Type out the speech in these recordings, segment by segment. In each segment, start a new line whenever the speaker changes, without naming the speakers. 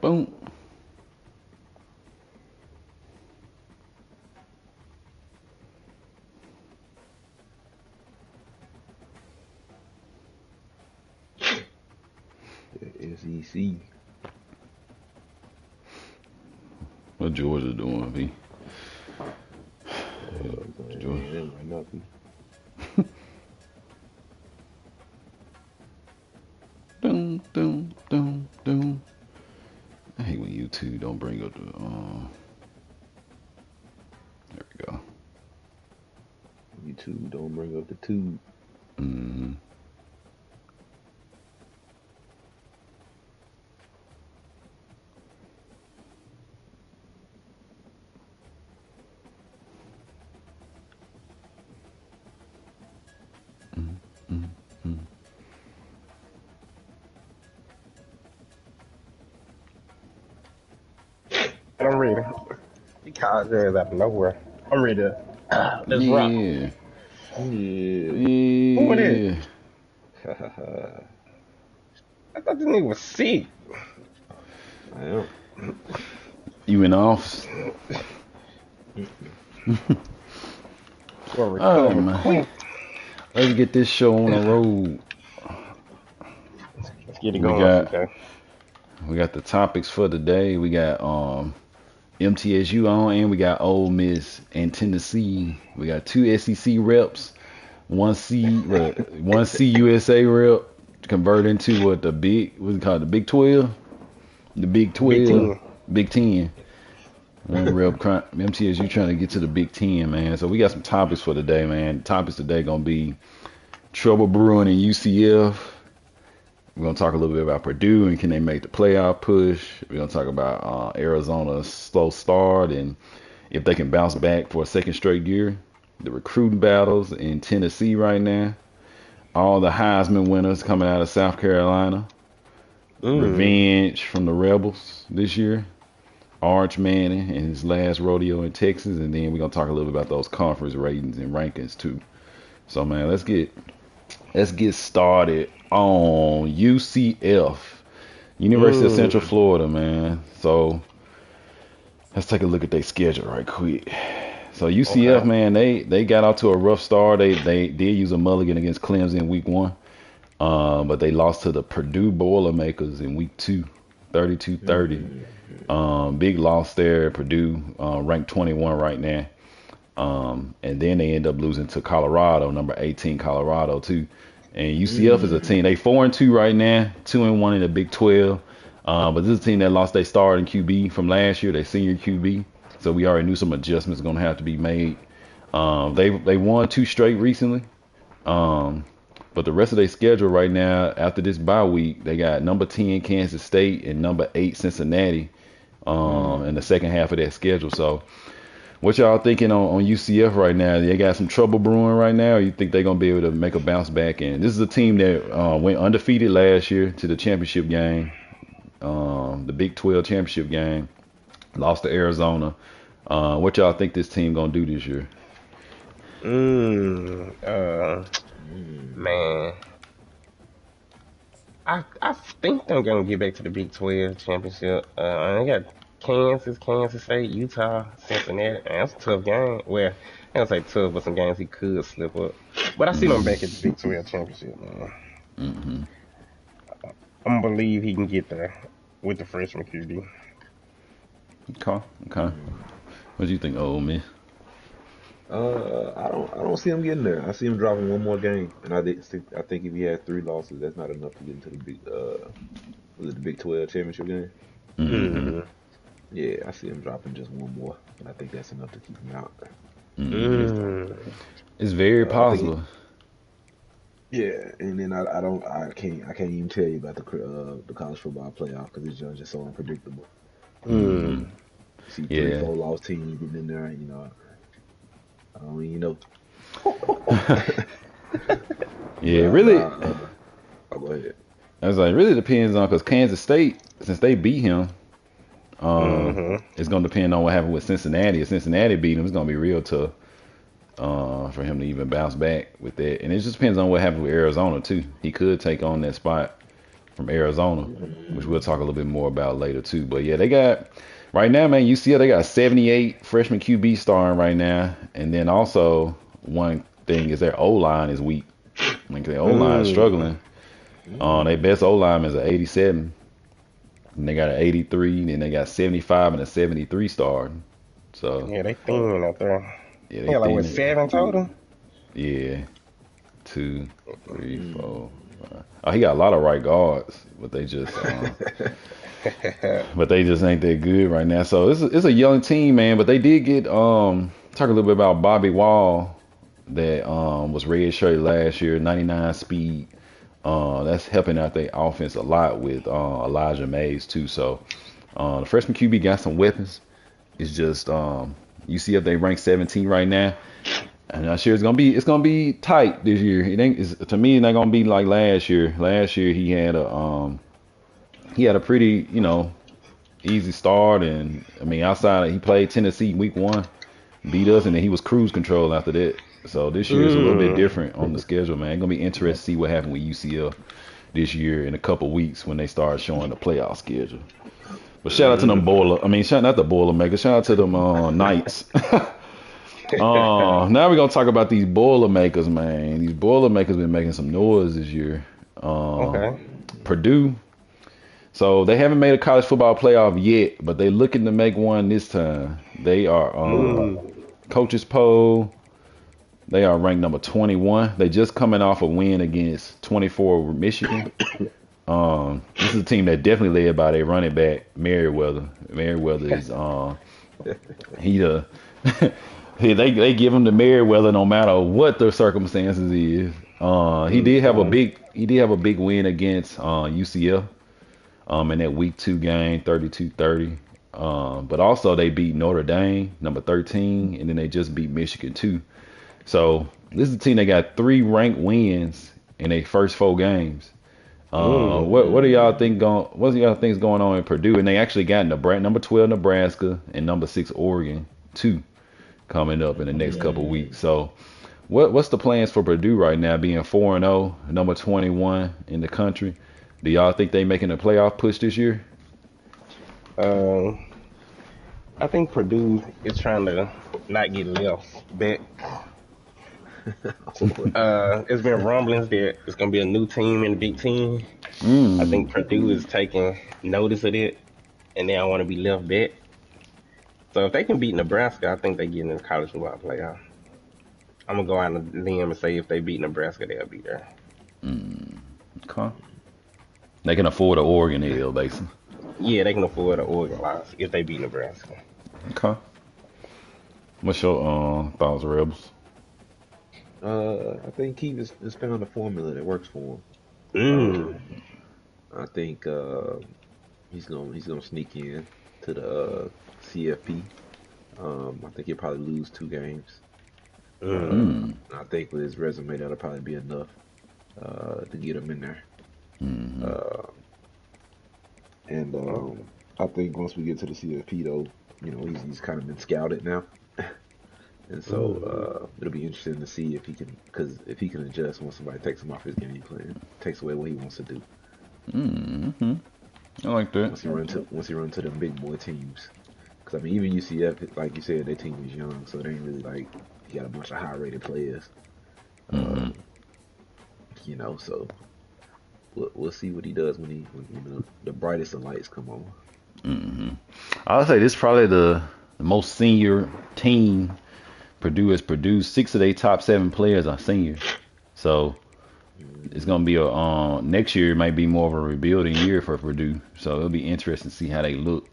Boom.
SEC.
What Georgia doing, B?
Georgia. Nothing.
Dum, dum, dum, dum. I hate when YouTube don't bring up the, there we go.
YouTube don't bring up the tube.
Mm-hmm.
I'm ready. He called yours out of nowhere. I'm ready to let's rock.
Yeah.
Who it is? I thought this nigga was sick.
I am.
You in the office?
Well,
All right, man. Let's get this show on the road.
Let's get it going.
We got the topics for the day. We got MTSU on, and we got Ole Miss and Tennessee. We got 2 SEC reps, one CUSA rep converted into what's it called, the Big 12, the Big 12, Big 10. One rep MTSU trying to get to the Big 10, man. So we got some topics for today, man. The topics today gonna be trouble brewing in UCF. We're going to talk a little bit about Purdue and can they make the playoff push. We're going to talk about Arizona's slow start and if they can bounce back for a second straight year. The recruiting battles in Tennessee right now. All the Heisman winners coming out of South Carolina. Revenge from the Rebels this year. Arch Manning and his last rodeo in Texas. And then we're going to talk a little bit about those conference ratings and rankings too. So, man, let's get started on UCF, University of Central Florida, man. So let's take a look at their schedule right quick. So UCF, man, they got out to a rough start. They did use a mulligan against Clemson in week 1, but they lost to the Purdue Boilermakers in week 2, 32-30. Big loss there. Purdue ranked 21 right now. And then they end up losing to Colorado, number 18 Colorado too. And UCF is a team. They 4-2 right now, 2-1 in the Big 12. But this is a team that lost their starting QB from last year, their senior QB. So we already knew some adjustments going to have to be made. They won 2 straight recently. But the rest of their schedule right now, after this bye week, they got number 10 Kansas State and number 8 Cincinnati in the second half of their schedule. So what y'all thinking on UCF right now? They got some trouble brewing right now, or you think they're going to be able to make a bounce back? And this is a team that went undefeated last year to the championship game, the Big 12 championship game, lost to Arizona. What y'all think this team going to do this year?
Man. I think they're going to get back to the Big 12 championship. I got Kansas State, Utah, Cincinnati. That's a tough game. Well, I don't say tough, but some games he could slip up. But I see them back at the Big 12 championship, man. I'm gonna believe he can get there with the freshman QB.
Okay. What do you think, Ole Miss?
I don't see him getting there. I see him dropping one more game, and I think if he had 3 losses, that's not enough to get into the Big 12 championship game. Yeah, I see him dropping just one more, and I think that's enough to keep him out.
It's very possible.
Yeah, and then I can't even tell you about the college football playoff because it's just so unpredictable. See 3-4 loss team getting in there, I don't even know.
Really.
Go ahead.
I was like, really depends on because Kansas State, since they beat him, it's gonna depend on what happened with Cincinnati. If Cincinnati beat him, it's gonna be real tough for him to even bounce back with that. And it just depends on what happens with Arizona too. He could take on that spot from Arizona, which we'll talk a little bit more about later too. But yeah, they got right now, man. UCF they got 78 freshman QB starting right now, and then also one thing is their O line is weak. Like their O line is struggling. Their best O lineman is an 87. And they got an 83, then they got 75 and a 73 starting. So
yeah, they thin out there.
yeah,
They got like what 7 total?
Yeah, 2, 3, 4, 5. Oh, he got a lot of right guards, but they just ain't that good right now. So it's a young team, man. But they did get talk a little bit about Bobby Wall that was redshirted last year, 99 speed. That's helping out their offense a lot with Elijah Mays too. So the freshman QB got some weapons. It's just you see if they rank 17 right now. I'm not sure it's gonna be tight this year. To me it's not gonna be like last year. Last year he had a pretty easy start, and I mean outside he played Tennessee week 1, beat us, and then he was cruise control after that. So this year is a little bit different on the schedule, man. It's gonna be interesting to see what happens with UCF this year in a couple weeks when they start showing the playoff schedule. But shout out to them not the Boilermakers. Shout out to them Knights. Now we're gonna talk about these Boilermakers, man. These Boilermakers been making some noise this year.
Okay.
Purdue. So they haven't made a college football playoff yet, but they looking to make one this time. They are coaches poll. They are ranked number 21. They just coming off a win against 24 Michigan. This is a team that definitely led by their running back Merriweather. Merriweather is they give him the Merriweather no matter what the circumstances is. He did have a big win against UCF in that week 2 game, 32-30. But also they beat Notre Dame, number 13, and then they just beat Michigan too. So this is a team that got 3 ranked wins in their first 4 games. What do y'all think is going on in Purdue? And they actually got number 12 Nebraska and number 6 Oregon too coming up in the next couple weeks. So what's the plans for Purdue right now, being 4-0, number 21 in the country? Do y'all think they making a playoff push this year?
I think Purdue is trying to not get left back. It's been rumblings that it's gonna be a new team in the Big Ten. I think Purdue is taking notice of it, and they don't want to be left back. So if they can beat Nebraska, I think they get in the college football playoff. I'm gonna go out on a limb and say if they beat Nebraska, they'll be there.
Okay. They can afford an Oregon Hill, basically.
Yeah, they can afford an Oregon loss if they beat Nebraska.
Okay. What's your thoughts, Rebels?
I think he has found a formula that works for him. I think he's gonna sneak in to the CFP. I think he'll probably lose 2 games. I think with his resume that'll probably be enough to get him in there. I think once we get to the CFP though, he's kind of been scouted now. And so it'll be interesting to see if he can adjust when somebody takes him off his game plan, takes away what he wants to do.
I like that.
Once he run to them big boy teams, because I mean even UCF, like you said, their team is young, so they ain't really like you got a bunch of high rated players. So we'll see what he does when the brightest of lights come on.
I would say this is probably the most senior team Purdue has produced. 6 of their top 7 players are seniors. So it's gonna be next year might be more of a rebuilding year for Purdue. So it'll be interesting to see how they look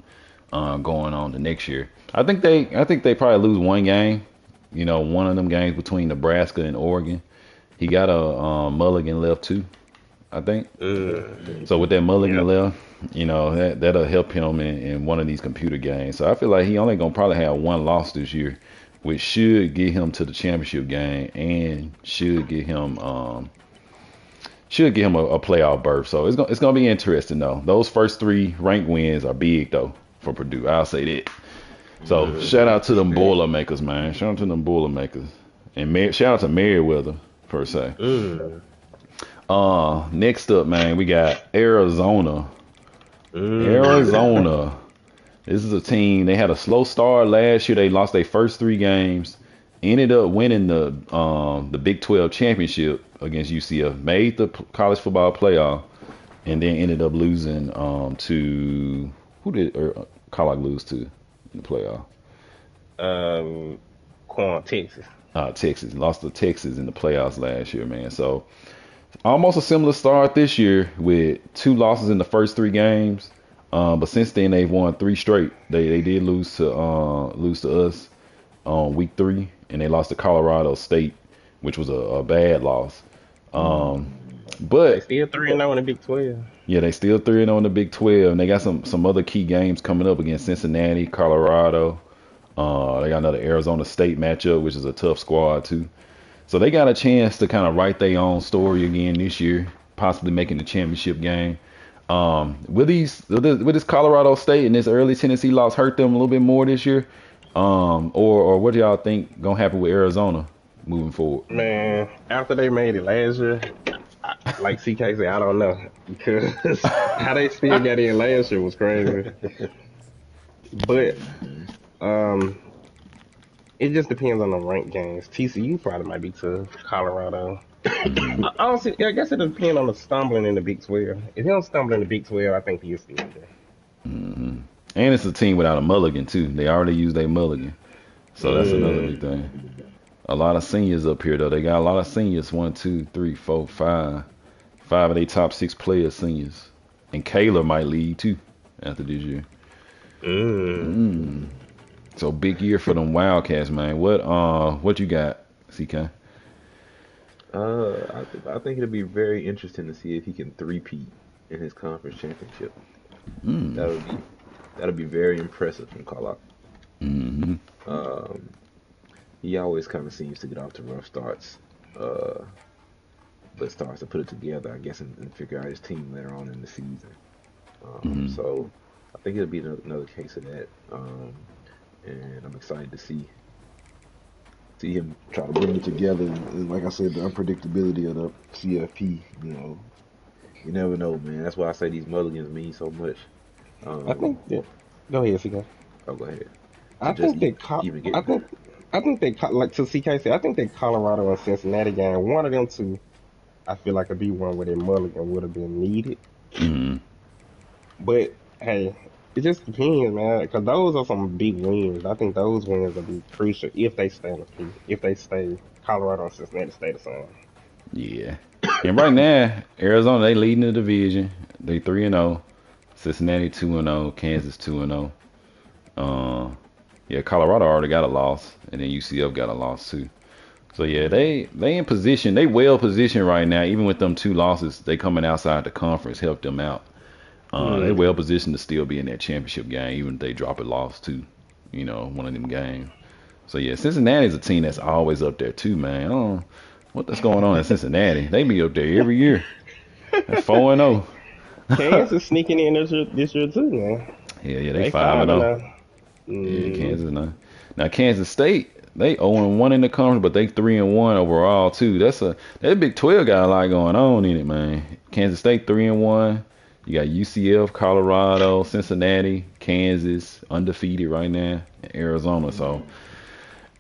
going on the next year. I think they probably lose 1 game. One of them games between Nebraska and Oregon. He got a mulligan left too, I think. So with that mulligan left, that'll help him in one of these computer games. So I feel like he only gonna probably have 1 loss this year, which should get him to the championship game and should get him a playoff berth. So it's gonna be interesting though. Those first 3 ranked wins are big though for Purdue. I'll say that. So shout out to them Boilermakers, man. Shout out to them Boilermakers, and shout out to Merriweather per se. Next up, man, we got Arizona.
Mm.
Arizona. This is a team. They had a slow start last year. They lost their first 3 games. Ended up winning the Big 12 championship against UCF. Made the college football playoff, and then ended up losing to who did College lose to in the playoff?
Quan, Texas.
Texas. Lost to Texas in the playoffs last year, man. So almost a similar start this year with 2 losses in the first 3 games. But since then they've won 3 straight. They did lose to us on week 3, and they lost to Colorado State, which was a bad loss.
They
But
still 3-0 in the Big 12.
yeah, they still 3-0 in the Big 12, and they got some other key games coming up against Cincinnati, Colorado. They got another Arizona State matchup, which is a tough squad too. So they got a chance to kind of write their own story again this year, possibly making the championship game. Will this Colorado State and this early Tennessee loss hurt them a little bit more this year? Or what do y'all think gonna happen with Arizona moving forward?
Man, after they made it last year, like CK said, I don't know. Because how they still got in last year was crazy. But it just depends on the ranked games. TCU probably might be tough. Colorado. Honestly, I guess it depends on the stumbling in the Big 12. If he don't stumble in the Big 12, I think he'll still there.
And it's a team without a mulligan too. They already used their mulligan, so that's another big thing. A lot of seniors up here though. They got a lot of seniors. 1, 2, 3, 4, 5. 5 of their top 6 players seniors, and Kayla might lead too after this year. So big year for them Wildcats, man. What you got, CK?
I think it'll be very interesting to see if he can three-peat in his conference championship. That'll be very impressive from Carlock. He always kind of seems to get off to rough starts, but starts to put it together, I guess, and figure out his team later on in the season. So I think it'll be another case of that, and I'm excited to see him try to bring it together. And like I said, the unpredictability of the CFP, you never know, man. That's why I say these mulligans mean so much.
I think. Yeah. Go ahead, CK.
Oh, go ahead.
I think like to CK said, I think that Colorado and Cincinnati game, one of them two, I feel like could be one where that mulligan would have been needed. But hey, it just depends, man. Because those are some big wins. I think those wins will be crucial if they stay on the field. If they stay, Colorado and Cincinnati stay the same.
Yeah. And right now, Arizona, they leading the division. They 3-0. Cincinnati 2-0. Kansas 2-0. Yeah, Colorado already got a loss, and then UCF got a loss too. So yeah, they in position. They well positioned right now. Even with them 2 losses, they coming outside the conference helped them out. They well positioned to still be in that championship game, even if they drop a loss to, one of them games. So yeah, Cincinnati's a team that's always up there too, man. I don't know what's going on in Cincinnati. They be up there every year. They're 4-0.
Kansas sneaking in this year too, man.
Yeah, they 5-0. Yeah, Kansas now Kansas State, they 0-1 in the conference, but they 3-1 overall too. That Big 12 got a lot going on in it, man. Kansas State 3-1. You got UCF, Colorado, Cincinnati, Kansas, undefeated right now, and Arizona. So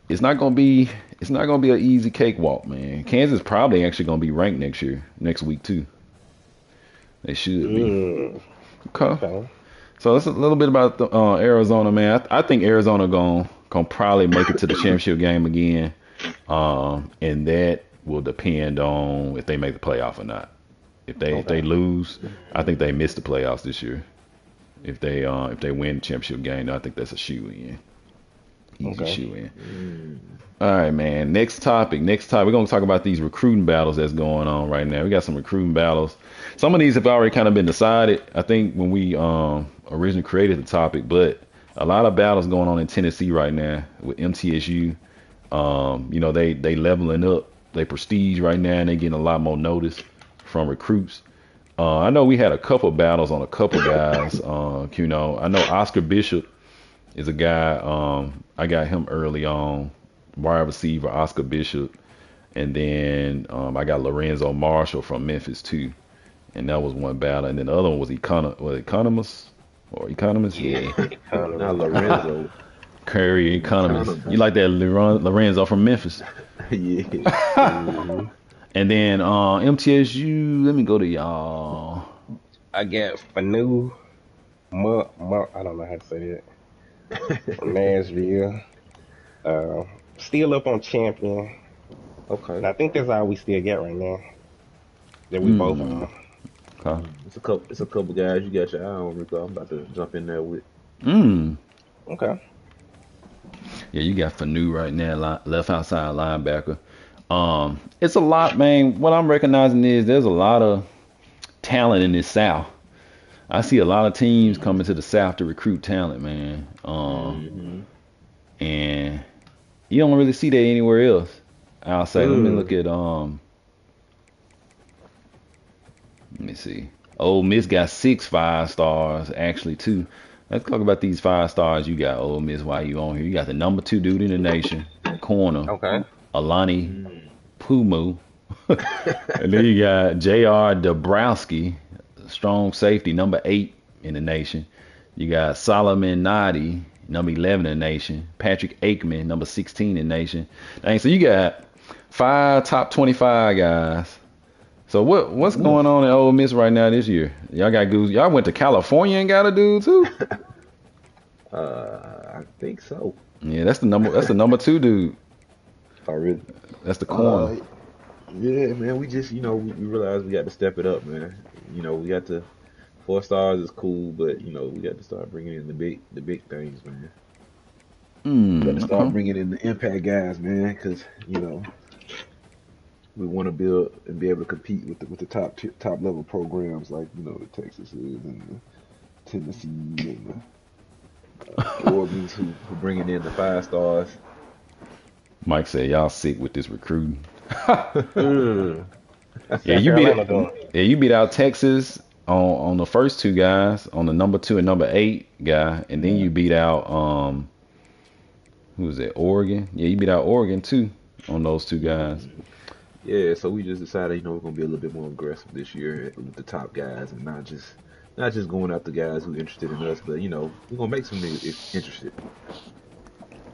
it's not gonna be an easy cakewalk, man. Kansas probably actually gonna be ranked next week too. They should be. Okay. So that's a little bit about Arizona, man. I think Arizona gonna probably make it to the championship game again, and that will depend on if they make the playoff or not. If they lose, I think they miss the playoffs this year. If they win the championship game, I think that's a shoe in. Easy shoe in. All right, man. Next topic. We're gonna talk about these recruiting battles that's going on right now. We got some recruiting battles. Some of these have already kind of been decided, I think, when we originally created the topic, but a lot of battles going on in Tennessee right now with MTSU. They leveling up their prestige right now, and they getting a lot more notice from recruits. I know we had a couple battles on a couple guys. I know Oscar Bishop is a guy. I got him early on, wide receiver Oscar Bishop, And then I got Lorenzo Marshall from Memphis too, and that was one battle. And then the other one was Economist or Economist.
Yeah,
Not Lorenzo.
Curry Economist. You like that Lorenzo from Memphis?
Yeah.
Mm-hmm.
And then MTSU. Let me go to y'all.
I got Fanu. I don't know how to say it. From Nashville. Still up on champion.
Okay.
And I think that's all we still got right now. That we both on.
Okay.
It's a couple guys you got your eye on, Rico. I'm about to jump in there with.
Okay.
Yeah, you got Fanu right now, left outside linebacker. It's a lot, man. What I'm recognizing is there's a lot of talent in this South. I see a lot of teams coming to the South to recruit talent, man. And you don't really see that anywhere else. I'll say, let me look at let me see. Ole Miss got 6 5-stars, actually, too. Let's talk about these 5-stars you got, Ole Miss, while you on here. You got the number 2 dude in the nation, corner,
Okay.
Alani Pumu. And then you got J.R. Dabrowski, strong safety, number 8 in the nation. You got Solomon Nadi, number 11 in the nation. Patrick Aikman, number 16 in the nation. Dang, so you got 5 top 25 guys. So what's going on in Ole Miss right now this year? Y'all got goose. Y'all went to California and got a dude too.
I think so.
Yeah, that's the number 2 dude.
Oh, really?
That's the corner.
Yeah, man. We just, we realized we got to step it up, man. We got to 4 stars is cool, but we got to start bringing in the big things, man. We got to start bringing in the impact guys, man, because we want to build and be able to compete with the top level programs like the Texases and the Tennessee and the Oregons who bringing in the 5 stars.
Mike said y'all sick with this recruiting.
Yeah,
you beat out Texas on the first 2 guys, on the number 2 and number 8 guy, and then you beat out who was it? Oregon. Yeah, you beat out Oregon too on those 2 guys.
Yeah, so we just decided, we're gonna be a little bit more aggressive this year with the top guys, and not just going after guys who are interested in us, but we're gonna make some niggas interested.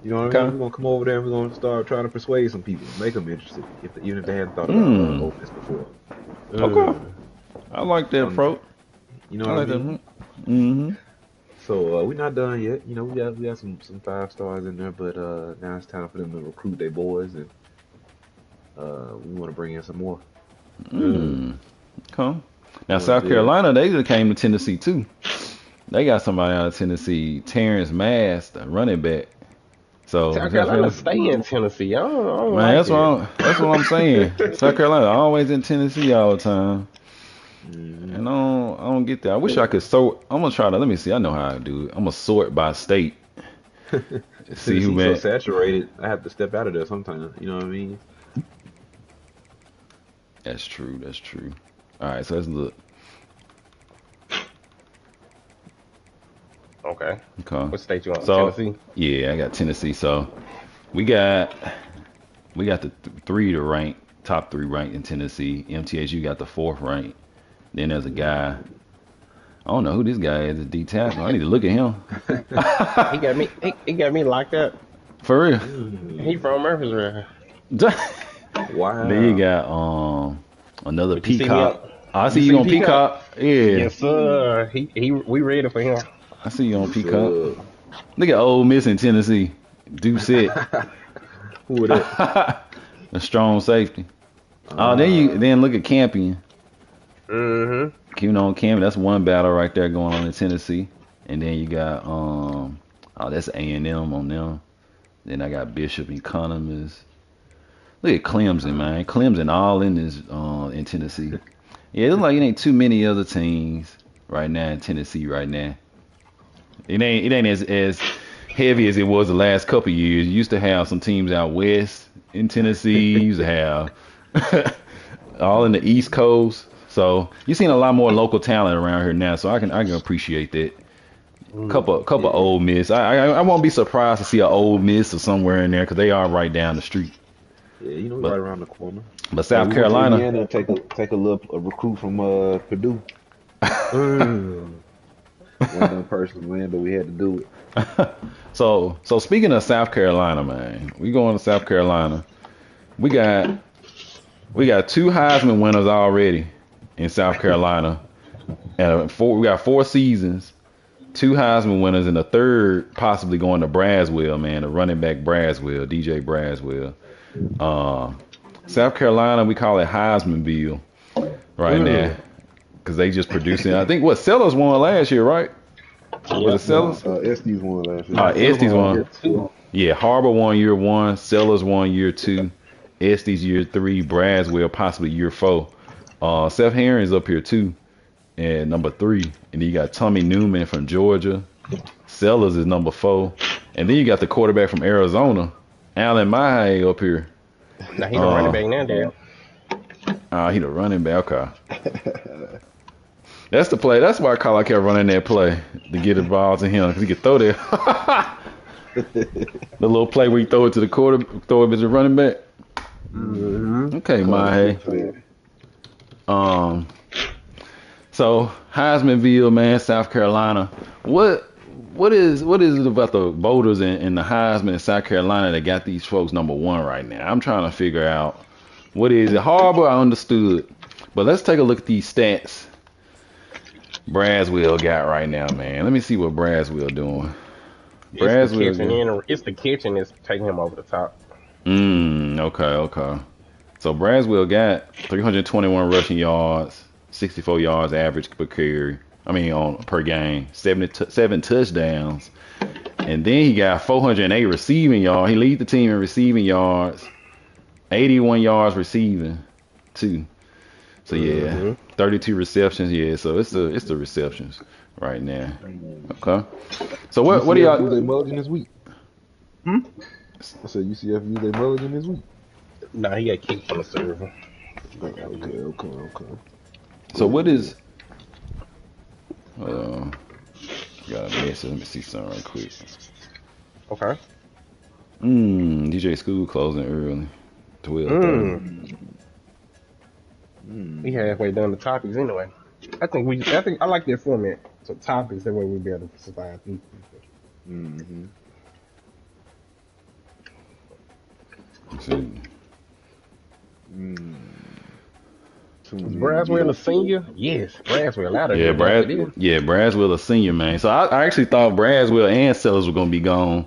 You know what I mean? We're gonna come over there and we're gonna start trying to persuade some people, make them interested, even if they hadn't thought about Ole Miss before.
Okay, I like that approach.
You know what I mean?
Mm-hmm.
So we're not done yet. We got some 5 stars in there, but now it's time for them to recruit their boys, and we want to bring in some more.
Okay. Now South Carolina, they just came to Tennessee too. They got somebody out of Tennessee, Terrence Mass, the running back. So
South Carolina stay in Tennessee. I don't
man,
like
that's what I'm saying. South Carolina always in Tennessee all the time. And I don't get that. I wish I could sort. I'm gonna try to. Let me see. I know how to do it. I'm gonna sort by state. See who
so saturated. I have to step out of there sometimes. You know what I mean?
That's true. All right, so let's look.
Okay. What state you on?
So,
Tennessee?
Yeah, I got Tennessee. So we got the 3 to rank, top 3 ranked in Tennessee. MTSU got the 4th rank. Then there's a guy. I don't know who this guy is. A D tackle. I need to look at him.
He got me locked up.
For real.
He from Murfreesboro.
Wow.
Then you got another
But you see
Peacock.
me
I see you on Peacock. Yeah.
Yes, sir. We ready for him.
I see you on Peacock. Look at Ole Miss in Tennessee. Deuce it.
Who are that?
A strong safety. Then look at Campion.
Mm-hmm.
Keeping on Campion, that's one battle right there going on in Tennessee. And then you got that's A&M on them. Then I got Bishop Economist. Look at Clemson, man. Clemson all in this in Tennessee. Yeah, it looks like it ain't too many other teams right now in Tennessee right now. It ain't as heavy as it was the last couple of years. You used to have some teams out west in Tennessee. You used to have all in the East Coast. So you're seeing a lot more local talent around here now. So I can appreciate that. Couple Ole Miss. I won't be surprised to see an Ole Miss or somewhere in there because they are right down the street.
Yeah, you know,
But
right around the corner.
but
Hey,
South
we went to
Carolina.
Indiana and take a recruit from Purdue.
Mm.
One dumb person, man, but we had to do it.
So speaking of South Carolina, man, we going to South Carolina. We got two Heisman winners already in South Carolina, and we got 4 seasons, two Heisman winners, and a third possibly going to Braswell, man, the running back Braswell, DJ Braswell. South Carolina, we call it Heismanville right now because they just producing. I think what Sellers won last year, right? Was it Sellers?
Estes won last year.
Estes won. Yeah, Harbor won year 1, Sellers won year 2, Estes year 3, Braswell possibly year 4. Seth Herring's up here too, and number 3. And then you got Tommy Newman from Georgia. Sellers is number 4, and then you got the quarterback from Arizona, Allen Mahe up here.
Now he the running back now, dude.
He the running back. Okay. That's the play. That's why I kept running that play to get the ball to him because he could throw that. The little play where you throw it to the quarter, throw it as a running back.
Mm-hmm.
Okay, Mahe. So Heismanville, man, South Carolina. What is it about the voters in the Heisman in South Carolina that got these folks number 1 right now? I'm trying to figure out what is it. Harbor, I understood, but let's take a look at these stats Braswell got right now, man. Let me see what Braswell doing.
It's the kitchen that's taking him over the top.
Okay. So Braswell got 321 rushing yards, 64 yards average per carry. Per game, 7 touchdowns, and then he got 408 receiving yards. He lead the team in receiving yards, 81 yards receiving, too. So yeah, 32 receptions. Yeah, so it's the receptions right now. Okay. So what do y'all?
They mulligan this week. I said UCF used their mulligan this week.
Nah, he got kicked from the server.
Okay.
So what is? Got a message. Let me see something right quick.
Okay.
DJ School closing early. 12:30.
We halfway done the topics anyway. I think I like that format. So topics, that way we'll be able to survive through. Is Braswell a senior? Yes, Braswell out of here.
Braswell a senior, man. So I actually thought Braswell and Sellers were gonna be gone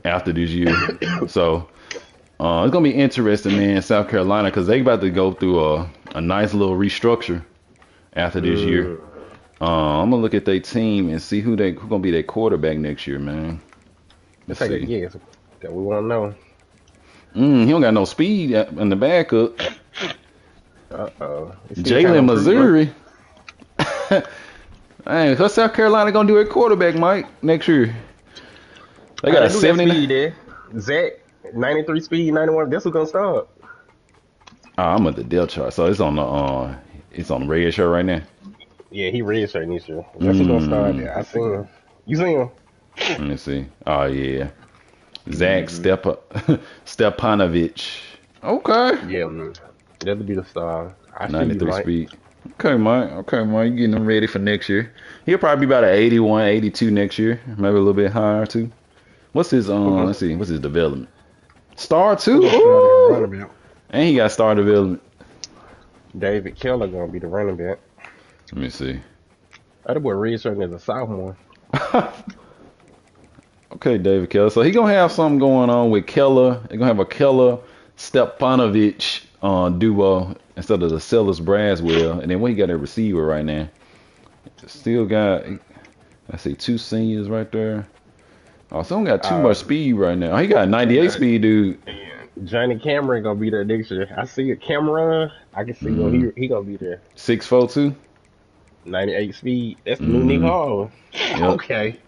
after this year. So it's gonna be interesting, man. South Carolina, because they about to go through a nice little restructure after this year. I'm gonna look at their team and see who gonna be their quarterback next year, man. Let's see.
Yes, that we want to know.
He don't got no speed in the backup. Jalen, Missouri. Hey, what's South Carolina gonna do at quarterback, Mike, next year? They got a 70
speed there. Zach, 93 speed, 91. That's who's gonna start.
I'm at the depth chart, so it's on the red shirt right now.
Yeah, he red shirt this year. That's who's gonna start there. I seen him. You seen him?
Let me see. Oh yeah, Zach Stepanovich. Okay.
Yeah, man. That'll be the star.
93 speed. Okay, Mike. You getting him ready for next year. He'll probably be about an 81, 82 next year. Maybe a little bit higher too. What's his let's see. What's his development? Star 2. Ooh. And he got star development.
David Keller gonna be the running back.
Let me see.
That boy red shirt is a sophomore.
Okay, David Keller. So he gonna have something going on with Keller. They're gonna have a Keller Stepanovich duo instead of the Sellers Braswell. And then what he got a receiver right now? Still got, I see 2 seniors right there. Oh, so he got too much speed right now. Oh, he got 98 speed, dude.
Johnny Cameron gonna be there next year. I see a Cameron. I can see he gonna be there.
6'4" too.
98 speed. That's the new Nick Hall. Yep. Okay.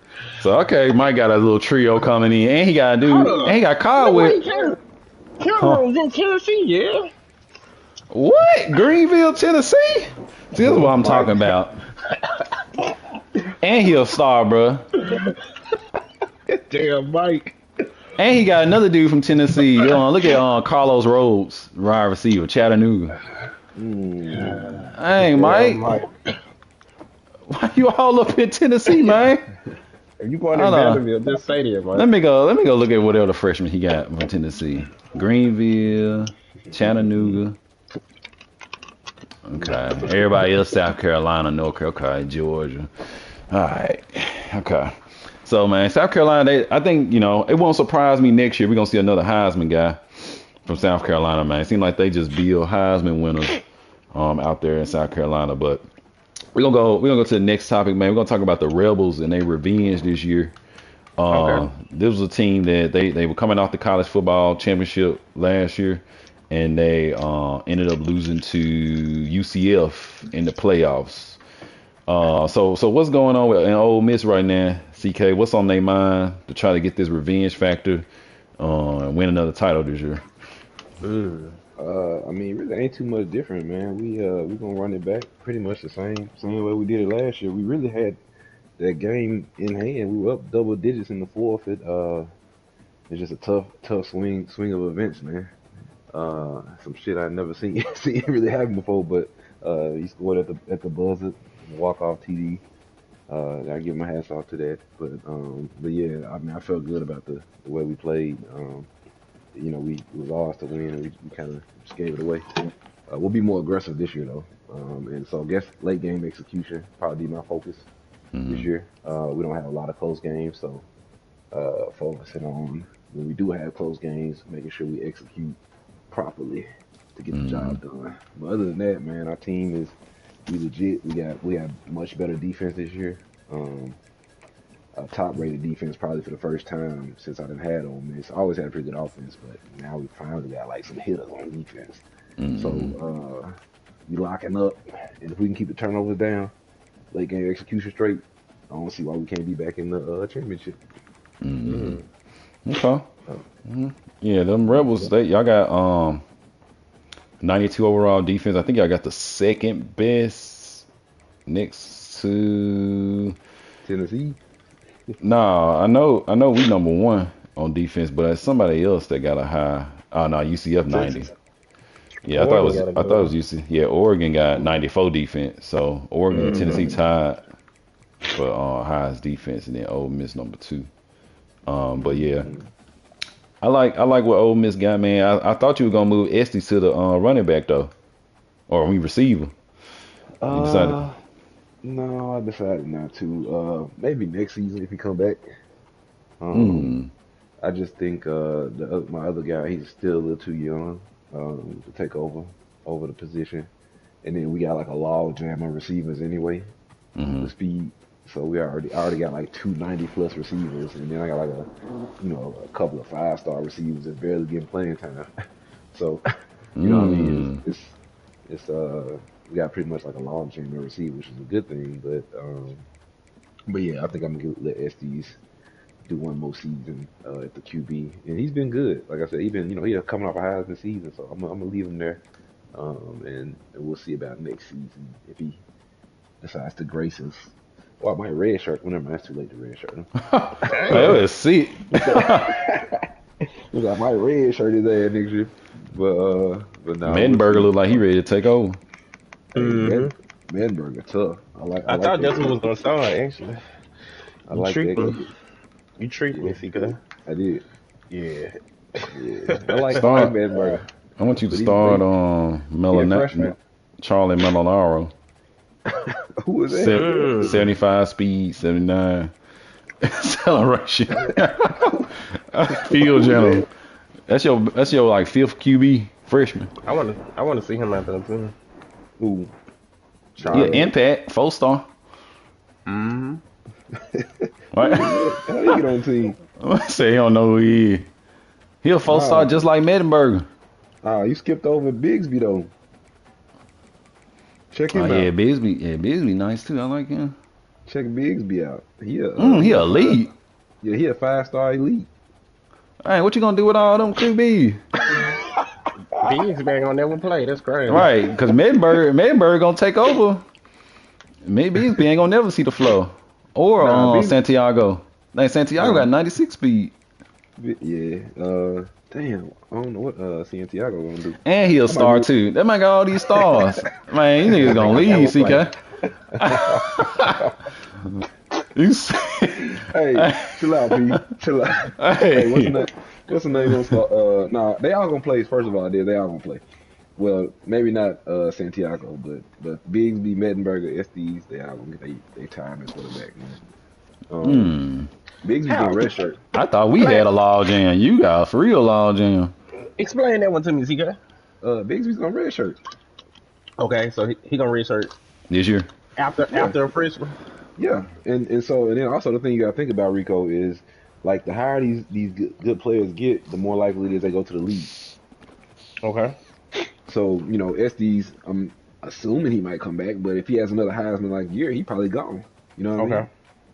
So Mike got a little trio coming in, and he got a dude, and he got called with.
Cameron was in Tennessee, yeah.
What? Greenville, Tennessee? See, this is what I'm talking about. And he a star, bro.
Damn, Mike.
And he got another dude from Tennessee. Look at Carlos Rhodes, wide receiver, Chattanooga. Hey, Mike. Why you all up in Tennessee, man?
If you going to Vanderbilt, just say that, man.
Let me go look at what other freshmen he got from Tennessee. Greenville, Chattanooga. Okay. Everybody else, South Carolina, North Carolina, Georgia. All right. Okay. So, man, South Carolina, I think, it won't surprise me next year. We're going to see another Heisman guy from South Carolina, man. It seems like they just build Heisman winners out there in South Carolina. But we're gonna go to the next topic, man. We're going to talk about the Rebels and their revenge this year. Okay. This was a team that they were coming off the college football championship last year, and they ended up losing to UCF in the playoffs. So what's going on with Ole Miss right now, CK? What's on their mind to try to get this revenge factor and win another title this year?
I mean, really ain't too much different, man. We gonna run it back pretty much the same way we did it last year. We really had that game in hand. We were up double digits in the fourth. It's just a tough swing of events, man. Some shit I've never seen really happen before, but he scored at the buzzer. Walk-off TD. I give my hats off to that. But yeah, I mean, I felt good about the way we played. We lost to win, and we kind of just gave it away. We'll be more aggressive this year, though. And so I guess late game execution probably be my focus this year. We don't have a lot of close games, so focusing on when we do have close games, making sure we execute properly to get the job done. But other than that, man, our team is legit. We have much better defense this year. Top rated defense probably for the first time since I've had Ole Miss. I always had a pretty good offense, but now we finally got like some hitters on defense. So we locking up, and if we can keep the turnovers down, late game execution straight, I don't see why we can't be back in the championship.
Okay. Yeah, them Rebels, y'all got 92 overall defense. I think y'all got the second best next to
Tennessee.
Nah, I know we number one on defense, but it's somebody else that got a high. Oh no, UCF 90. Yeah, I thought it was UC. Yeah, Oregon got 94 defense. So Oregon and Tennessee tied for highest defense, and then Ole Miss number 2. But yeah. I like what Ole Miss got, man. I thought you were gonna move Estes to the running back though, or receiver. You decided?
No, I decided not to. Maybe next season if he come back. I just think my other guy, he's still a little too young to take over the position, and then we got like a log jam of receivers anyway, the speed. So I already got like 290+ receivers, and then I got like a couple of 5-star receivers that's barely getting playing time. So you know what I mean? It's we got pretty much like a long chain of receivers, which is a good thing. But yeah, I think I'm gonna let Estes do one more season at the QB, and he's been good. Like I said, he's coming off a Heisman season, so I'm gonna leave him there, and we'll see about next season if he decides to grace us. Well, I might red shirt. Whenever that's too late to red shirt him.
Let's see.
I might red shirt his ass next year. But no.
Mettenberger look like he ready to take over.
Mettenberger tough. I
thought that's what was gonna start actually.
I like that.
You treat me, CK.
I did.
Yeah.
I like Mettenberger.
I want you to start on Charlie Melanaro.
Who is that?
75 speed, 79 acceleration. Field general. That's your like 5th QB freshman.
I want to see him out there too.
Who?
Yeah, impact 4-star.
Right?
How
you get on the team?
I say he don't know who he is. He a 4-star just like Mettenberger.
You skipped over Bigsby though. Check him out.
Yeah, Bigsby nice too. I like him.
Check Bigsby out. He
elite.
Yeah, he a 5-star elite.
Hey, what you gonna do with all them QB?
Bigsby ain't gonna never play. That's crazy.
Right, because Mettenberger gonna take over. Maybe Bigsby ain't gonna never see the flow. Or Santiago. Santiago got 96 speed.
Yeah. Damn. I don't know what Santiago gonna do.
And he a
I might
star
move.
too. That man got all these stars. Man, you niggas
That
gonna
nigga
leave,
never play.
CK. You see?
Hey, chill out, P. Chill out. Hey, what's the
Hey.
name? What's the name gonna start? Nah, they all gonna play. First of all, they all gonna play. Well, maybe not Santiago, but Bigsby, Mettenberger, Estes, they all gonna get they time at quarterback, man.
Hmm.
Bigsby
How?
gonna redshirt.
I thought we
Explain,
had a log jam. You got a for real log jam
explain that one to me, CK.
Bigsby's gonna redshirt.
Okay, so he gonna research
this year.
Yeah,
after a freshman.
yeah, and then also the thing you gotta think about Rico is like the higher these good players get, the more likely it is they go to the league.
Okay.
So Estes, I'm assuming he might come back, but if he has another Heisman like year, he probably gone. You know what I mean?
Okay.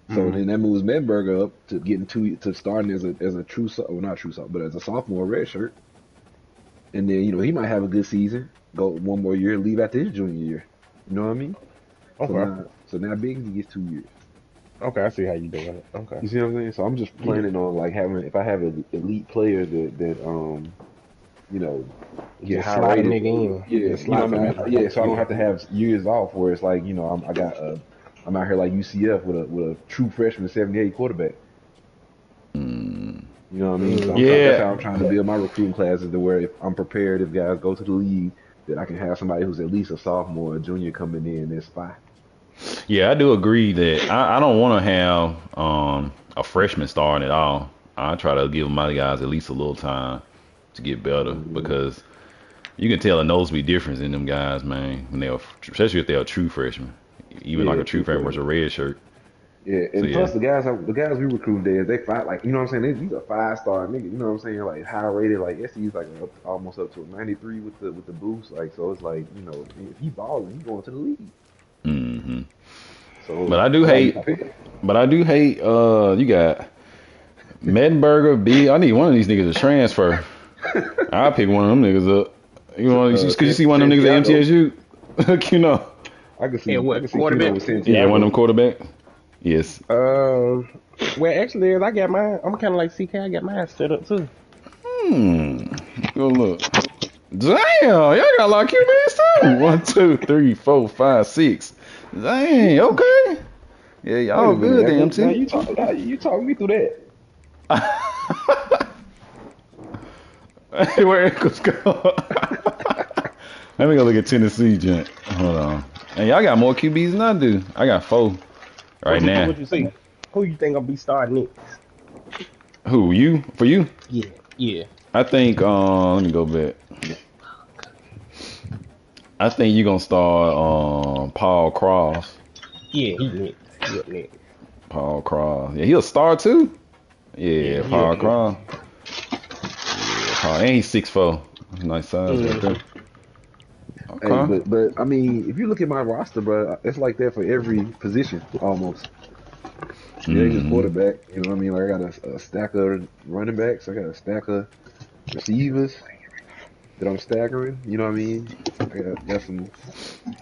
So
Mm-hmm.
then that moves Mettenberger up to getting to starting as a true well not true but as a sophomore redshirt, and then he might have a good season, go one more year, leave after his junior year. You know what I mean? So
Okay.
now Bigsby gets 2 years.
Okay, I see how you doing it. Okay.
You see what I'm saying? So I'm just
Yeah.
planning on like having if I have an elite player that you know get
Just
high
slide a
rated.
nigga in.
Yeah,
Just
you know
slide
what I
somebody
mean?
in.
Yeah, so I don't
Yeah.
have to have years off where it's like I'm out here like UCF with a true freshman 78 quarterback.
Mm.
You know what I mean? So that's
Yeah.
how I'm trying to build my recruiting classes to where if I'm prepared, if guys go to the league, that I can have somebody who's at least a sophomore or junior coming in their spot.
Yeah, I do agree that I don't want to have a freshman starting at all. I try to give my guys at least a little time to get better
Mm-hmm.
because you can tell a noticeable difference in them guys, man. When they're especially if they're a true freshman, even like
Yeah,
a true
true
freshman versus
freshman.
a red shirt.
Yeah,
So
and
yeah.
plus the guys we recruit there, they fight like what I'm saying. These are 5-star niggas. You know what I'm saying? Like high rated. Like SC's like almost up to a 93 with the boost. Like so, it's like if he balling, he going to the league.
Hmm. But
So
I do
I gotta be
hate.
prepared.
But I do hate. You got Mettenberger, B. I need one of these niggas to transfer. I'll pick one of them niggas up. Cause you see one of them niggas at
Santiago,
MTSU, you know.
And
I can
what
see Keno
quarterback?
with
Yeah, one of
Santiago.
them quarterbacks. Yes.
Um. Well, actually, I got mine. I'm kind of like CK. I got mine set up too.
Go look. Damn, y'all got a lot of QBs too. 1, 2, 3, 4, 5, 6. Dang, okay. Yeah,
Wait
y'all
a minute.
good,
Now,
damn
now
MT.
you talk me through that.
Hey, where Echoes go? Let me go look at Tennessee, gent. Hold on. And y'all got more QBs than I do. I got 4 right now.
What you see? Who you think gonna be starting next?
Who, you? For you?
Yeah. Yeah.
I think, let me go back. I think you're going to start Paul Cross.
Yeah. He next. He up next.
Paul Cross. Yeah, he'll start too.
Yeah.
Yeah,
He up
Paul
next.
Cross. Yeah, Paul. And he's 6'4". Nice size right there.
Mm-hmm.
Hey,
Okay.
but I mean, if you look at my roster, bro, it's like that for every position almost. It ain't just
Mm-hmm.
quarterback. You know what I mean? Like I got a stack of running backs. I got a stack of receivers that I'm staggering. You know what I mean? I got some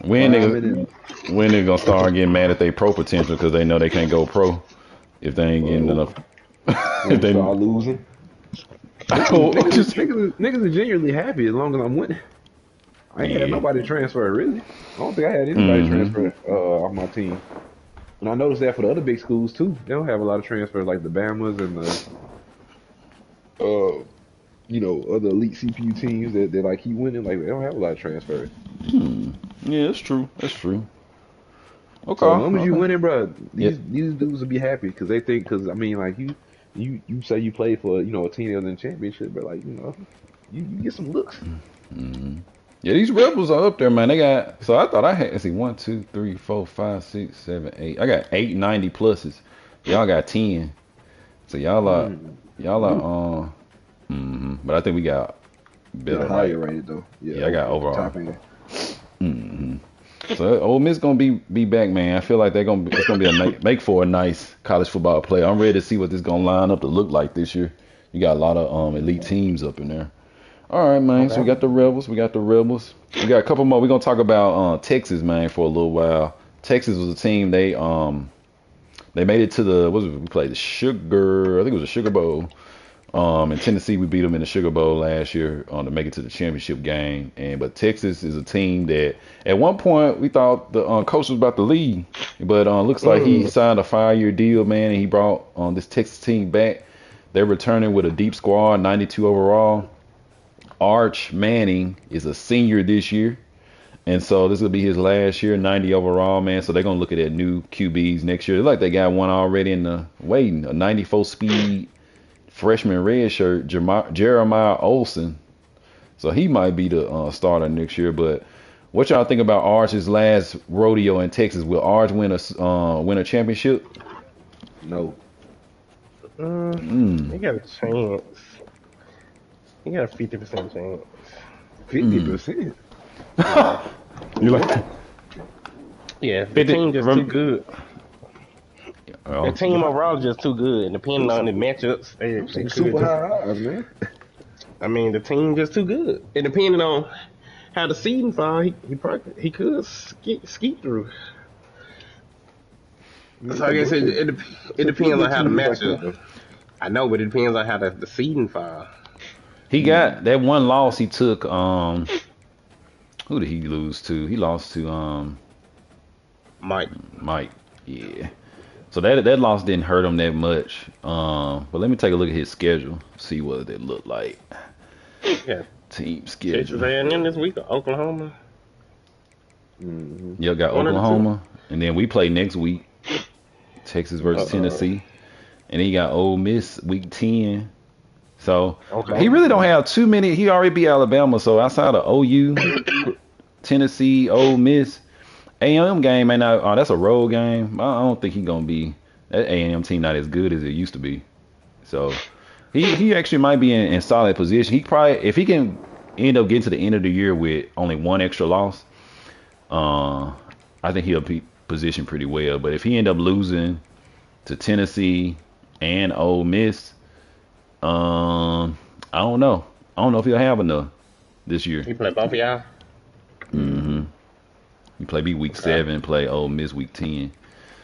When
linemen
they
and
when they gonna start getting mad at their pro potential because they know they can't go pro if they ain't getting
uh,
enough.
when
If
we
they
start losing.
what you say?
Niggas are genuinely happy as long as I'm winning. I ain't had
Yeah.
nobody transfer really. I don't think I had anybody
Mm-hmm.
transfer off my team. And I noticed that for the other big schools too. They don't have a lot of transfers like the Bamas and the other elite CPU teams that like keep winning. Like they don't have a lot of transfers.
Yeah, that's true. That's true. Okay.
So as long as you
Okay.
winning, bro,
Yep.
these dudes will be happy because they think because I mean like you say you play for a team that was in the championship, but like you get some looks.
Yeah, these rebels are up there, man. They got so I thought I had let's see 1, 2, 3, 4, 5, 6, 7, 8. I got 890 pluses. Y'all got 10. So
Mm.
y'all
Ooh.
are but I think we got
Yeah,
better
higher
like
rated though. Yeah,
yeah, I got overall.
top end.
So Ole Miss gonna be back, man. I feel like it's gonna be a make for a nice college football player. I'm ready to see what this gonna line up to look like this year. You got a lot of elite teams up in there. All right, man. So we
Okay.
got the Rebels. We got the Rebels. We got a couple more. We're gonna talk about Texas, man, for a little while. Texas was a team. They made it to the we played the Sugar. I think it was the Sugar Bowl. In Tennessee, we beat them in the Sugar Bowl last year to make it to the championship game. But Texas is a team that at one point we thought the coach was about to leave, but looks like he signed a 5-year deal, man, and he brought this Texas team back. They're returning with a deep squad, 92 overall. Arch Manning is a senior this year, and so this will be his last year, 90 overall, man. So they're gonna look at that new QBs next year. It's like they got one already in the waiting, a 94 speed freshman red shirt, Jeremiah Olsen. So he might be the starter next year. But what y'all think about Arch's last rodeo in Texas? Will Arch win a championship?
No.
He got a chance. He got a 50% chance.
50%.
You like?
Yeah, the team just too good. The team overall is just too good. And depending on the matchups, they
super high odds, man.
I mean, the team just too good. And depending on how the seeding fall, he could skeet through. So I guess it depends on how the matchup. I know, but it depends on how the seeding fall.
He got that one loss he took. Who did he lose to? He lost to
Mike.
Yeah. So that loss didn't hurt him that much. But let me take a look at his schedule, see what it looked like.
Yeah.
Team schedule.
Texas A&M this week, Oklahoma.
You got Oklahoma, and then we play next week. Texas versus Tennessee, and he got Ole Miss week 10. So he really don't have too many. He already beat Alabama, so outside of OU, Tennessee, Ole Miss. A&M game may not. Oh, that's a road game. I don't think he's gonna be. That A&M team not as good as it used to be. So he actually might be in solid position. He probably, if he can end up getting to the end of the year with only one extra loss, I think he'll be positioned pretty well. But if he end up losing to Tennessee and Ole Miss, I don't know. I don't know if he'll have enough this year.
He play both of y'all.
He play week 7, play Ole Miss week 10.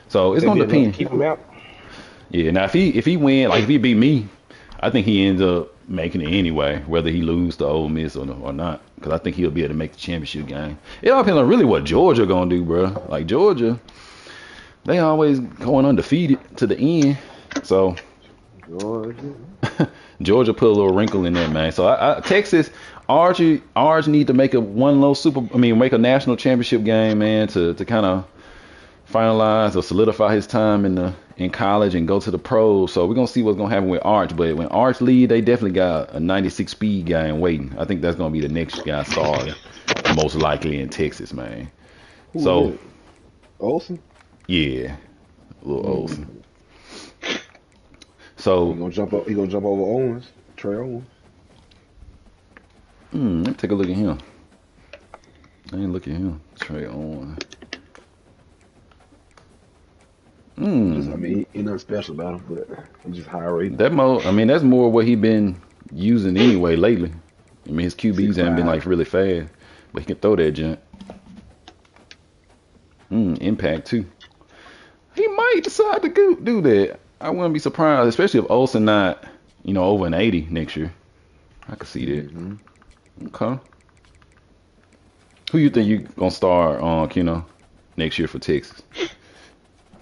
So it's gonna depend.
Keep him out.
Yeah. Now if he win, like if he beat me, I think he ends up making it anyway, whether he lose to Ole Miss or not. Because I think he'll be able to make the championship game. It all depends on really what Georgia gonna do, bro. Like Georgia, they always going undefeated to the end. So Georgia put a little wrinkle in there, man. So Texas, Arch need to make make a national championship game, man, to kind of finalize or solidify his time in college and go to the pros. So we're gonna see what's gonna happen with Arch. But when Arch lead, they definitely got a 96 speed guy waiting. I think that's gonna be the next guy started, most likely in Texas, man.
Who Olsen?
Yeah, little Olsen. So
he gonna jump over Owens, Trey Owens.
Let me take a look at him. I ain't look at him. Trey Owens.
I mean, ain't nothing special about him, but he's just high rated.
That's more what he been using anyway lately. I mean, his QBs haven't been like really fast, but he can throw that junk. Impact too. He might decide to do that. I wouldn't be surprised, especially if Olsen not, over an 80 next year. I could see that. Okay. Who you think you gonna start on, next year for Texas?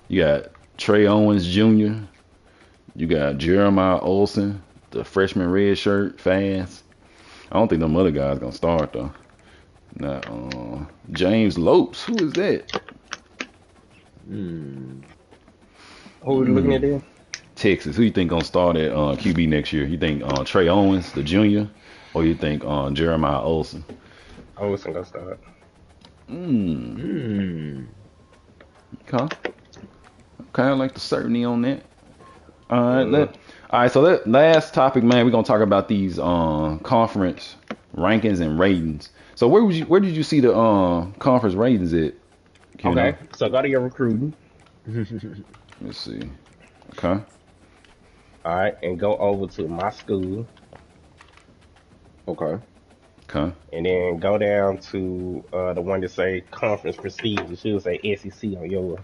You got Trey Owens Jr. You got Jeremiah Olsen, the freshman red shirt, fast. I don't think them other guys gonna start though. Now, James Lopes, who is that?
Who are we looking at there?
Texas. Who you think gonna start at QB next year? You think Trey Owens, the junior, or you think Jeremiah Olsen?
Olsen gonna start.
Okay, I like the certainty on that. All right. So that last topic, man, we're gonna talk about these conference rankings and ratings. So where did you see the conference ratings at?
Okay, so go to your recruiting.
Let's see. Okay.
All right, and go over to my school.
Okay.
And then go down to the one that say conference prestige. It should say SEC on yours.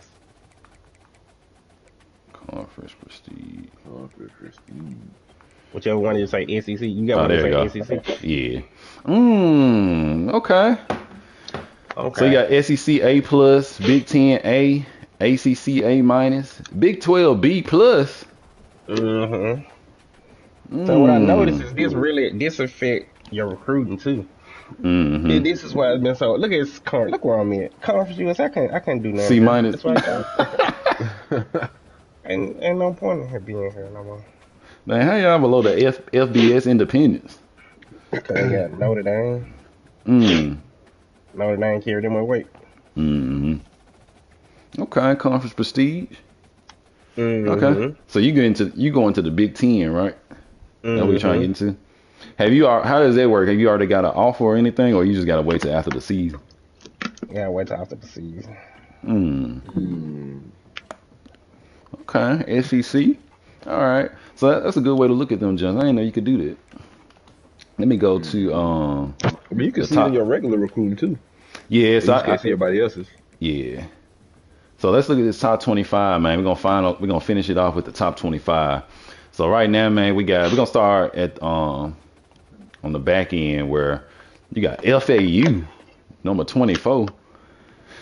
Conference prestige.
Whichever one you say SEC, you got
Oh,
one
there you
to
go.
say SEC.
Yeah. Okay. So you
Okay.
got SEC A plus, Big Ten A, ACC A minus, Big 12 B plus.
Mm-hmm. So what I noticed
Mm.
is this affect your recruiting too.
Mm-hmm.
This is why it's been so. Look at this Look where I'm at. Conference US. I can't do nothing
C
here.
minus.
That's why I can't. Ain't no point in here being here no more.
Man, how y'all below the FBS Independence?
Cause they got Notre Dame.
Mm.
Notre Dame carried them away.
Mm-hmm. Okay, conference prestige. Okay.
Mm-hmm.
So you go into the Big Ten, right? That's what you're trying to get
Mm-hmm.
into. How does that work? Have you already got an offer or anything, or you just gotta wait till after the season?
Yeah, wait till after the season.
Okay, SEC. All right. So that's a good way to look at them, John. I didn't know you could do that. Let me go to
I mean, you can
the
see it in your
top.
regular recruiting too.
Yeah,
You
so
just can't see everybody else's.
yeah. So let's look at this top 25, man. We're gonna finish it off with the top 25. So right now, man, we're gonna start at on the back end where you got FAU number 24.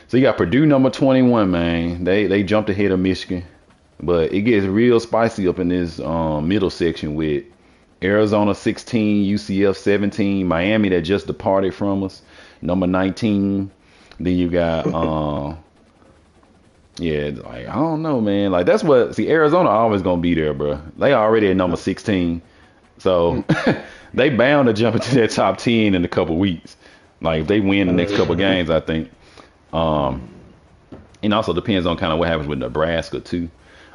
So you got Purdue number 21, man. They jumped ahead of Michigan, but it gets real spicy up in this middle section with Arizona 16, UCF 17, Miami that just departed from us, number 19. Then you got yeah, like I don't know, man. Like that's what Arizona always gonna be there, bro. They already at number 16, so they bound to jump into that top 10 in a couple weeks. Like if they win the next couple games, I think. And also depends on kind of what happens with Nebraska too.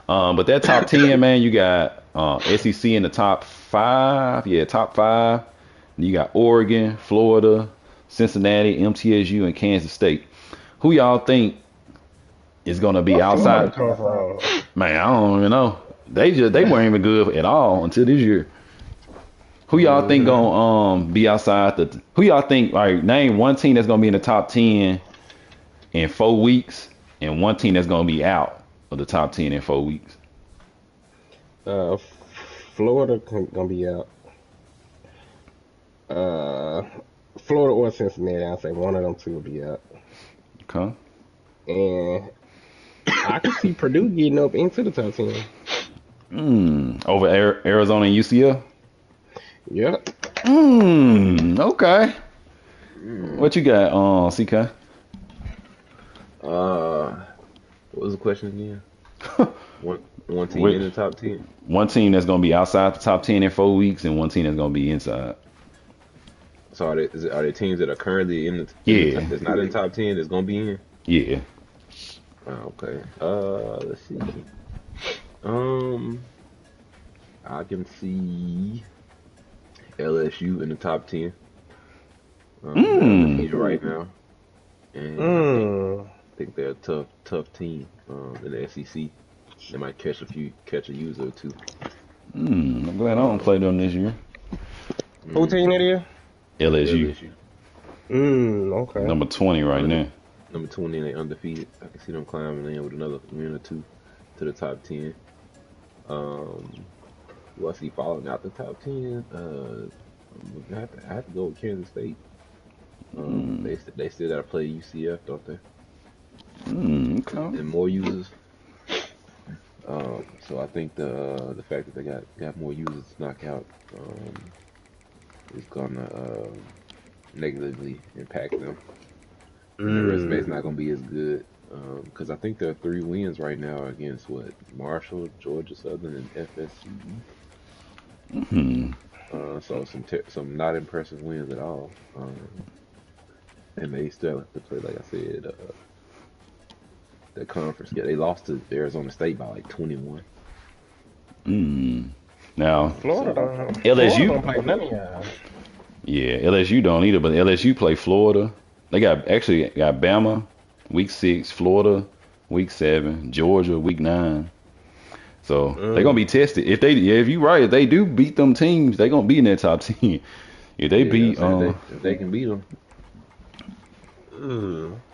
But that top 10, man, you got SEC in the top five. Yeah, top five. You got Oregon, Florida, Cincinnati, MTSU, and Kansas State. Who y'all think is gonna be
What Florida
outside?
come from?
Man, I don't even know. They weren't even good at all until this year. Who y'all think gonna be outside the? Who y'all think? Like name one team that's gonna be in the top 10 in 4 weeks, and one team that's gonna be out of the top 10 in 4 weeks.
Uh, Florida gonna be out. Uh, Florida or Cincinnati. I say one of them two will be out.
Okay.
And I can see Purdue getting up into the top 10.
Over Arizona and UCF.
Yep.
Okay. What you got, CK?
What was the question again? One team in the top 10.
One team that's gonna be outside the top 10 in 4 weeks, and one team that's gonna be inside.
So are they teams that are currently in the
Yeah.
that's not in the top 10 that's gonna be in?
Yeah.
Okay. Let's see. I can see LSU in the top 10. They're undefeated right now, and I think they're a tough team in the SEC. They might catch a user or two.
I'm glad I don't play them this year.
Who team it is?
LSU.
Okay.
Number 20 right now.
Number 20, and they undefeated. I can see them climbing in with another win or two to the top 10. Who I see falling out the top 10? I have to go with Kansas State. They still got to play UCF, don't they?
Okay.
And more users. So I think the fact that they got more users to knock out is gonna negatively impact them. And their resume is not gonna be as good because I think there are 3 wins right now against Marshall, Georgia Southern, and FSU. So some not impressive wins at all. And they still have to play, like I said, the conference. Yeah, they lost to Arizona State by like 21.
Now,
Florida
LSU.
don't play none of y'all.
Yeah, LSU don't either, but LSU play Florida. They got Bama week 6, Florida week 7, Georgia week 9. So they're gonna be tested. If you right, if they do beat them teams, they're gonna be in that top 10. If they beat
if they can beat them.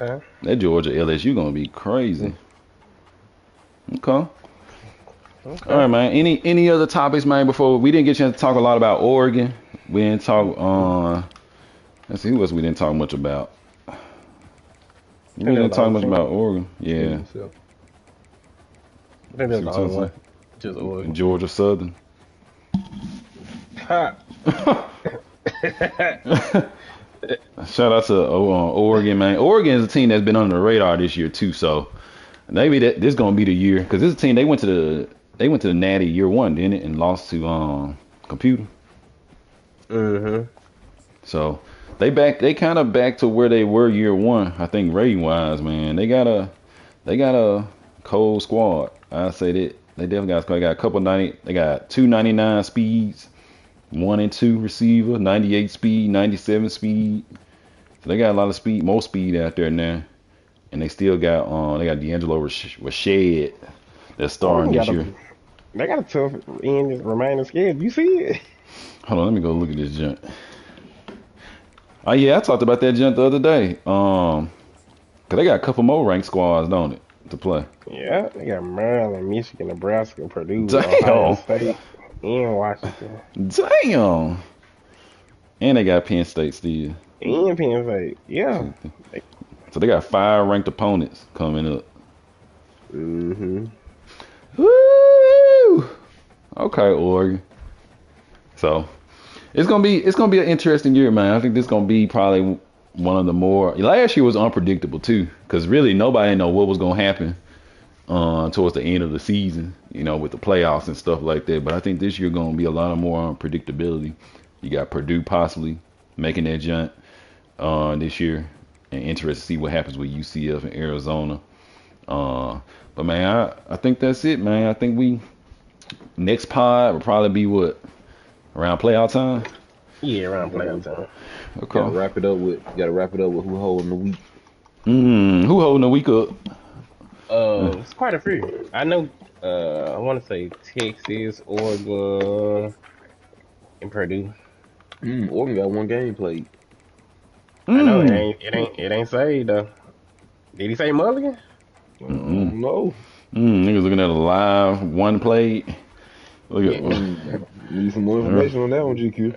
Okay.
that Georgia LSU gonna be crazy. Okay.
Okay.
All right, man. Any other topics, man? Before we didn't get a chance to talk a lot about Oregon. We didn't talk. Let's see who else we didn't talk much about. We didn't talk much about Oregon. Yeah.
I think that's the only one. Just Oregon.
Georgia Southern. Shout out to Oregon, man. Oregon is a team that's been under the radar this year too, so maybe this gonna be the year because this is a team they went to the Natty year one, didn't it, and lost to Computer. So they kind of back to where they were year one. I think rating wise, man, they got a cold squad. I say that they definitely got a squad. They got a couple 90. They got 299 speeds. 1 and 2 receiver, 98 speed, 97 speed. So they got a lot of speed, more speed out there now. And they still got they got D'Angelo Rashad that's starring this year.
They got a tough end remaining schedule. You see it?
Hold on, let me go look at this junk. Oh yeah, I talked about that junk the other day. Cause they got a couple more ranked squads, don't it, to play?
Yeah, they got Maryland, Michigan, Nebraska, Purdue,
Damn.
Ohio State. In Washington.
Damn. And they got Penn State still.
And Penn State. Yeah.
So they got 5 ranked opponents coming up. Woo! Okay, Oregon. So it's gonna be an interesting year, man. I think this is gonna be probably one of the more. Last year was unpredictable too, because really nobody know what was gonna happen towards the end of the season, with the playoffs and stuff like that. But I think this year going to be a lot of more unpredictability. You got Purdue possibly making that jump this year, and interested to see what happens with UCF and Arizona. But man, I think that's it, man. I think next pod will probably be around playoff time.
Yeah, around playoff time.
Okay.
Gotta wrap it up with who holding the week.
Who holding the week up?
It's quite a few. I know. I want to say Texas, Oregon, and Purdue.
Oregon got 1 game played.
I know it ain't saved though. Did he say Mulligan?
No.
Niggas looking at a live 1 play. Look at
Need some more information on that one, GQ.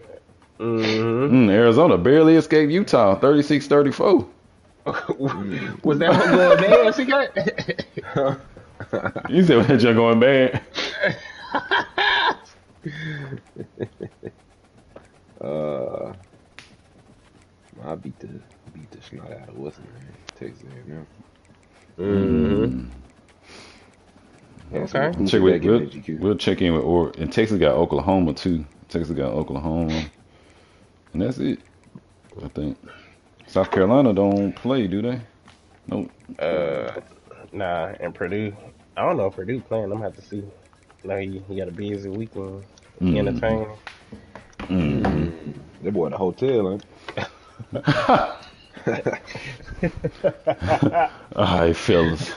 Arizona barely escaped Utah, 36-34.
Was that one going bad? She got.
You said that junk going bad.
I beat the snot out of what's it, man? Texas
Okay.
We'll check in with Oregon. And Texas got Oklahoma too. Texas got Oklahoma, and that's it. I think South Carolina don't play, do they? Nope.
Nah, and Purdue. I don't know if Purdue playing. I'm gonna have to see. No, he got a busy weekend entertaining.
That boy at the hotel,
All right, fellas.